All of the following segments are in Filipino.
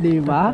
Di ba?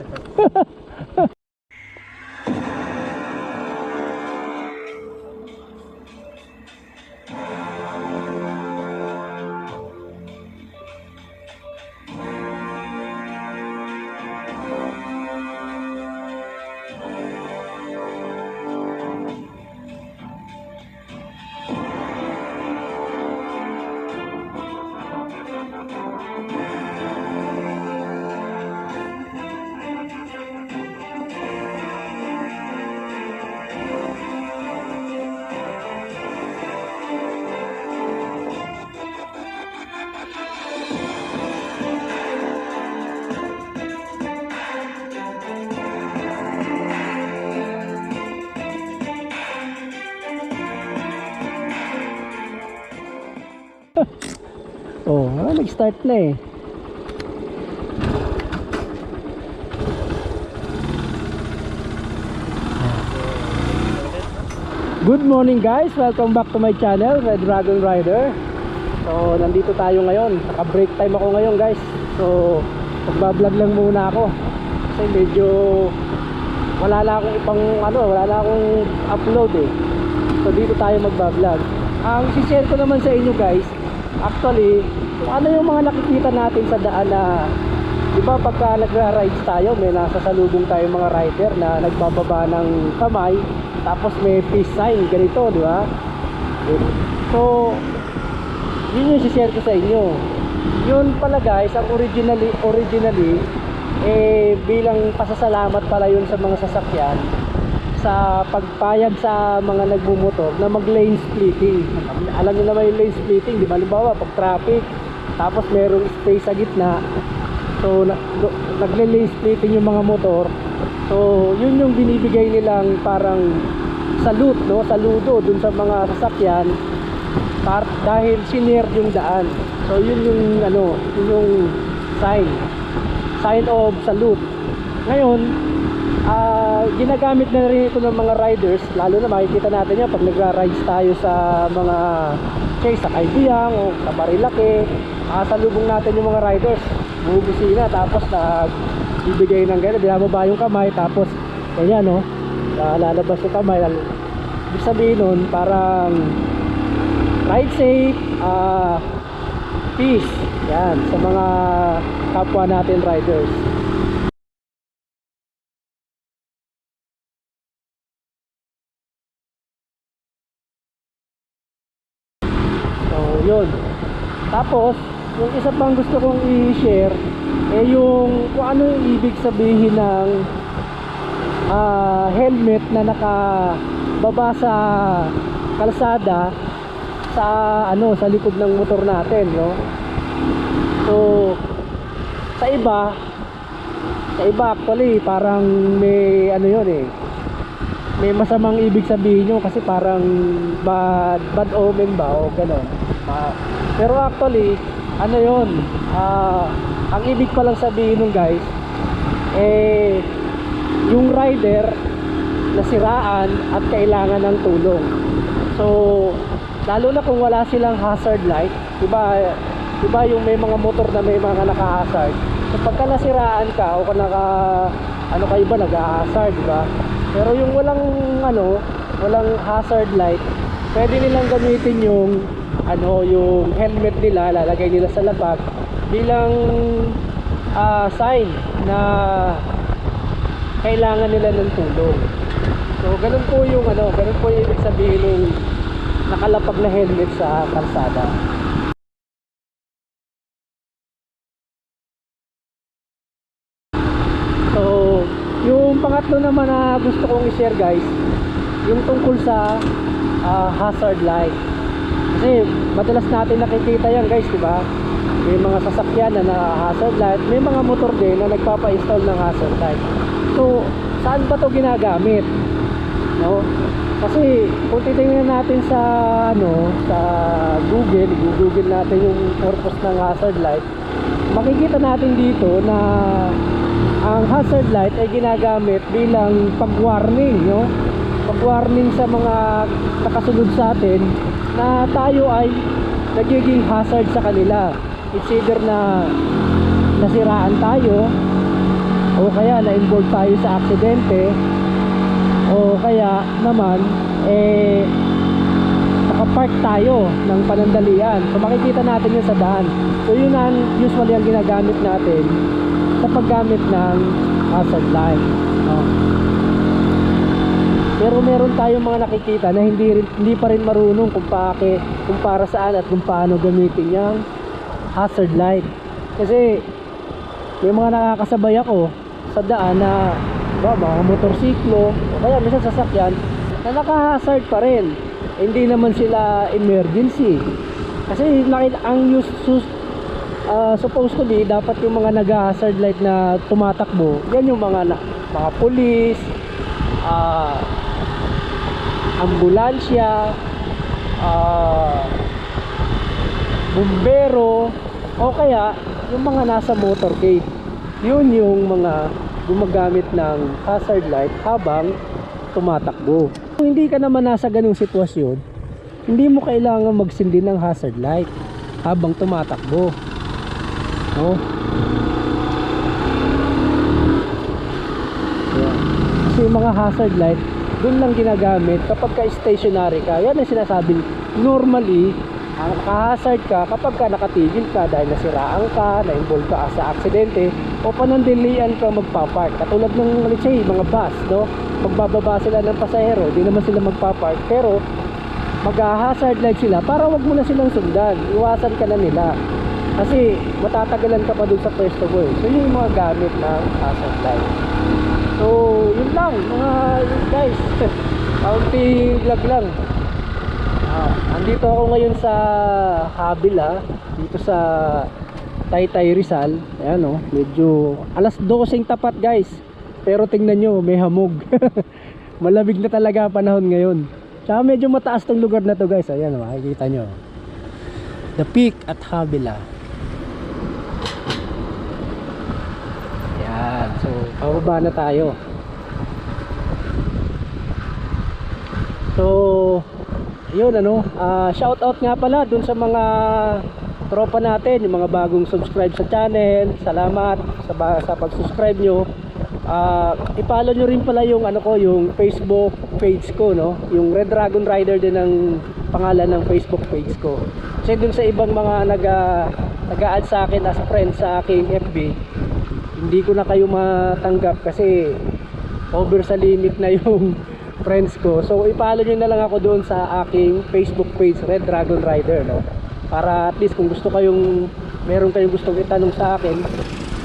Oh, nag-start na eh. Good morning guys, welcome back to my channel, Red Dragon Rider. So, nandito tayo ngayon. Naka-break time ako ngayon guys. So, magbablog lang muna ako. Kasi medyo wala na akong wala na akong upload eh. So, dito tayo magbablog. Ang si-share ko naman sa inyo guys, actually, kung ano yung mga nakikita natin sa daan na, di ba pagka nagra-rides tayo, may nasasalubong tayo mga rider na nagbababa ng kamay, tapos may peace sign, ganito, di ba? So, yun yung share ko sa inyo. Yun pala guys, ang originally, bilang pasasalamat pala yun sa mga sasakyan, sa pagpayag sa mga nagmumotor na mag lane splitting. Alam niyo naman yung lane splitting, di ba? Halimbawa, pag traffic, tapos merong space sa gitna, so nagle-lane splitting yung mga motor. So yun yung binibigay nilang parang salute, no? Saludo dun sa mga sasakyan dahil sinare yung daan. So yun yung yun yung sign of salute. Ngayon, ginagamit na rin ito ng mga riders, lalo na makikita natin yan pag nagra-rides tayo sa mga sa Kaibiyang o sa Marilake. Salubong natin yung mga riders, bubusina, tapos nagbibigay ng gano'n, binababa yung kamay, tapos ganyan, no? Lalabas yung kamay. Ibig sabihin nun, parang ride safe, peace, yan, sa mga kapwa natin riders. Yun. Tapos yung isa pang gusto kong i-share yung kung ano yung ibig sabihin ng helmet na nakababa sa kalsada sa likod ng motor natin, no? So sa iba actually parang may yun eh, may masamang ibig sabihin nyo kasi parang bad omen ba o gano'n. Pero actually yun, ang ibig palang sabihin nun guys, yung rider nasiraan at kailangan ng tulong. So lalo na kung wala silang hazard light, diba yung may mga motor na may mga naka-hazard. So pagka nasiraan ka o kayo ba nag-hazard, diba? Pero yung walang hazard light, pwede nilang gamitin yung yung helmet nila, lalagay nila sa lapag bilang sign na kailangan nila ng tulong. So ganun po yung ibig sabihin ng nakalapag na helmet sa kalsada. So yung pangatlo naman na gusto kong i-share guys, yung tungkol sa hazard light. Kasi madalas natin nakikita yan guys, diba? May mga sasakyan na hazard light, may mga motor din na nagpapa-install ng hazard light. So saan ba to ginagamit, no? Kasi kung titingnan natin sa Google natin yung purpose ng hazard light, makikita natin dito na ang hazard light ay ginagamit bilang pag-warning, no? Pag-warning sa mga nakasunod sa atin na tayo ay nagiging hazard sa kanila. It's either na nasiraan tayo, o kaya na-involve tayo sa aksidente, o kaya naman nakapark tayo ng panandalian. So makikita natin yun sa daan. So yun ang usually ang ginagamit natin sa paggamit ng hazard light, no? Pero meron tayong mga nakikita na hindi pa rin marunong kung para saan at kung paano gamitin yung hazard light. Kasi may mga nakakasabay ako sa daan na mga motorsiklo o kaya minsan sasakyan na naka-hazard pa rin. Hindi naman sila emergency. Kasi ang supposedly dapat yung mga nag-hazard light na tumatakbo, yan yung mga pulis, ambulansya, bumbero, o kaya yung mga nasa motorcade. Yun yung mga gumagamit ng hazard light habang tumatakbo. Kung hindi ka naman nasa ganung sitwasyon, hindi mo kailangan magsindi ng hazard light habang tumatakbo, no? Yeah. Kasi yung mga hazard light doon lang ginagamit kapag ka stationary ka. Yan ang sinasabi, normally naka-hazard ka kapag ka nakatigil ka dahil nasiraan ka, na-involve ka sa aksidente, o panandalian ka magpapark. Katulad ng let's say mga bus, no? Magbababa sila ng pasahero, di naman sila magpapark, pero mag-hazard light sila para wag mo na silang sundan, iwasan ka na nila kasi matatagalan ka pa dun sa pwesto mo. So yun yung mga gamit ng hazard light. So yun lang mga guys, kaunting vlog lang. Andito ako ngayon sa Habila, dito sa Taytay Rizal. Ayan o, medyo alas 12 tapat guys, pero tingnan nyo may hamog. Malamig na talaga panahon ngayon. Tsaka medyo mataas tong lugar na to guys. Ayan o, makikita nyo The Peak at Habila. Ayan, so pababa na tayo. So yun shout out nga pala dun sa mga tropa natin, yung mga bagong subscribe sa channel. Salamat sa pag-subscribe nyo. I-follow nyo rin pala yung yung Facebook page ko, no? Yung Red Dragon Rider din ang pangalan ng Facebook page ko. Kasi dun sa ibang mga nag-a-add sa akin as friend sa aking FB, hindi ko na kayo matanggap kasi over sa limit na yung friends ko. So i-follow nyo na lang ako doon sa aking Facebook page Red Dragon Rider, no? Para at least kung meron kayong gustong itanong sa akin,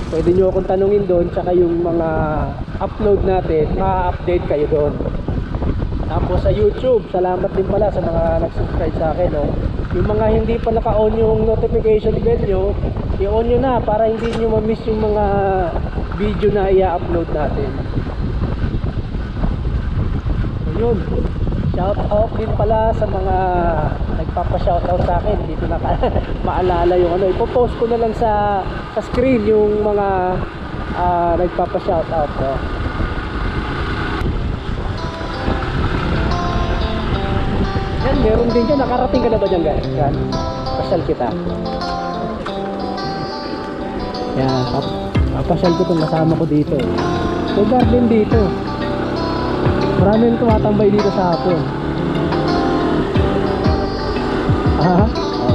pwede nyo akong tanungin doon. Tsaka yung mga upload natin, ma-update kayo doon. Tapos sa YouTube, salamat din pala sa mga nag-subscribe sa akin, no? Yung mga hindi pa naka-on yung notification bell nyo, i-on nyo na para hindi nyo ma-miss yung mga video na i-upload natin. Yun, shout out din pala sa mga nagpapa-shout out sa akin. Dito na maalala yung ipopost ko na lang sa screen yung mga nagpapa-shout out, no? Yan, meron din dyan. Nakarating ka na ba dyan guys? Yan, pasyal kita. Yan, papasyal ko itong kasama ko dito. May garden dito. Marami rin tumatambay dito sa hapon.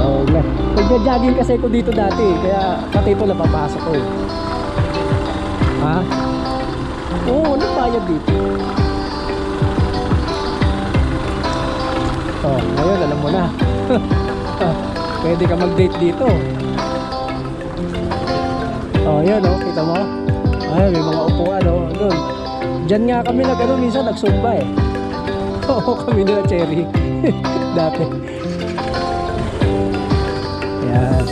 Oo nga. Nagja-jogging kasi ko dito dati, kaya pati ito napapasok ko eh. Oo, walang bayad dito. Ngayon alam mo na. Pwede ka mag-date dito. Yun kita mo? May mga upuan doon. Diyan nga kami minsan nagsumba eh. Oo, kami nila Cherry. Dati. Ayan.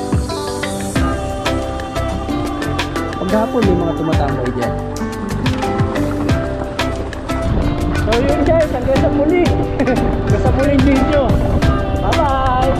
Paghapon may mga tumatambay dyan. So yun guys, hanggang sa muli. Hanggang sa muling video. Bye bye.